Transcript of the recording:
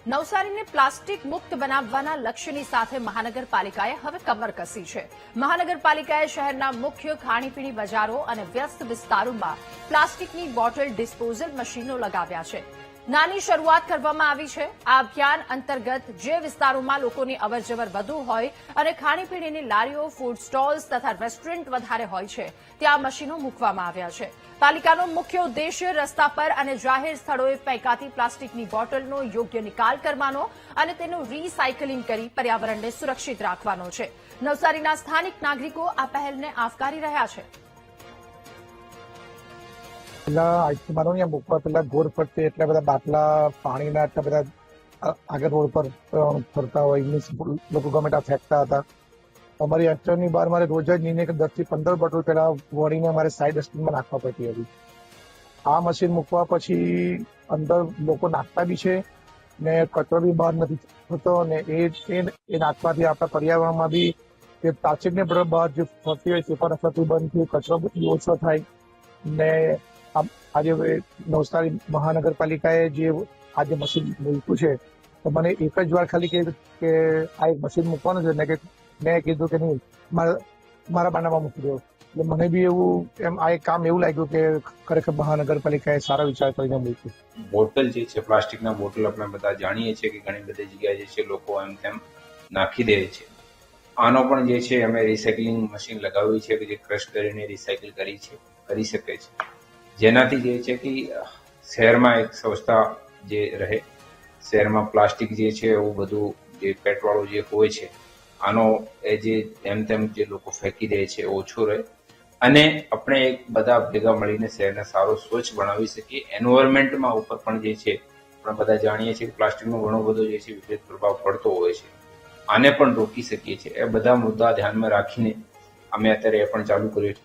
નવસારીને plastic મુક્ત બનાવવાના લક્ષ્યની સાથે મહાનગરપાલિકાએ હવે કમર કસી છે. મહાનગરપાલિકાએ શહેરના મુખ્ય ખાણીપીણી બજારો અને વ્યસ્ત વિસ્તારોમાં પ્લાસ્ટિકની બોટલ ડિસ્પોઝલ મશીનો લગાવ્યા છે. નાની શરૂઆત કરવામાં આવી છે. આ અભિયાન અંતર્ગત જે વિસ્તારોમાં લોકોની અવરજવર વધુ હોય અને ખાણીપીણીની લારીઓ, ફૂડ સ્ટોલ્સ તથા રેસ્ટોરન્ટ વધારે હોય છે ત્યાં મશીનો મૂકવામાં આવ્યા છે. પાલિકાનો મુખ્ય ઉદ્દેશ્ય રસ્તા પર અને જાહેર સ્થળોએ ફેંકાતી પ્લાસ્ટિકની બોટલનો યોગ્ય નિકાલ કરવાનો અને તેનું રીસાયકલિંગ કરી પર્યાવરણને સુરક્ષિત રાખવાનો છે. નવસારીના સ્થાનિક નાગરિકો આ પહેલને આવકારી રહ્યા છે. પેલા આઈસ્ક્રીમ અહીંયા મૂકવા પેલા ગોળ ફરતે એટલા બધા બાટલા પાણીના એટલા બધા આગળ રોડ પર ફરતા હોય ઇંગ્લિશ લોકો ગમે ત્યાં ફેંકતા હતા. અમારી એક્ટરની બહાર મારે રોજ જ નહીં 10 થી 15 બોટલ પેલા વળીને અમારે સાઈડ ડસ્ટબિનમાં નાખવા પડતી હતી. આ મશીન મૂકવા પછી અંદર લોકો નાખતા બી છે ને કચરો બી બહાર નથી થતો અને એ નાખવાથી આપણા પર્યાવરણમાં બી એ પ્લાસ્ટિકને બહાર જે ફરતી હોય તે પણ અસરથી બંધ થયું, કચરો બી ઓછો થાય ને આજે નવસારી મહાનગરપાલિકાએ જે આજે મશીન મૂક્યું છે તો મને એક જ વાર ખાલી કે આ એક મશીન મૂકવાનું છે ને કે મેં કીધું કે નહીં મારા બાનામાં મૂકી દો. એટલે મને બી એવું આ એક કામ એવું લાગ્યું કે ખરેખર મહાનગરપાલિકાએ સારો વિચાર કરીને મૂક્યું. બોટલ જે છે પ્લાસ્ટિકના બોટલ આપણે બધા જાણીએ છીએ કે ઘણી બધી જગ્યાએ જે છે લોકો એમ તેમ નાખી દે છે. આનો પણ જે છે અમે રિસાયકલિંગ મશીન લગાવ્યું છે કે જે ક્રશ કરીને રિસાયકલ કરી શકે છે, જેનાથી જે છે કે શહેરમાં એક સ્વચ્છતા જે રહે. શહેરમાં પ્લાસ્ટિક જે છે એવું બધું જે પેટવાળું જે હોય છે આનો એ જે એમ તેમ જે લોકો ફેંકી દે છે ઓછું રહે અને આપણે એક બધા ભેગા મળીને શહેરને સારો સ્વચ્છ બનાવી શકીએ. એન્વાયરમેન્ટમાં ઉપર પણ જે છે આપણે બધા જાણીએ છીએ કે પ્લાસ્ટિકનો ઘણો બધો જે છે વિપરીત પ્રભાવ પડતો હોય છે. આને પણ રોકી શકીએ છીએ. એ બધા મુદ્દા ધ્યાનમાં રાખીને અમે અત્યારે એ પણ ચાલુ કર્યું છે.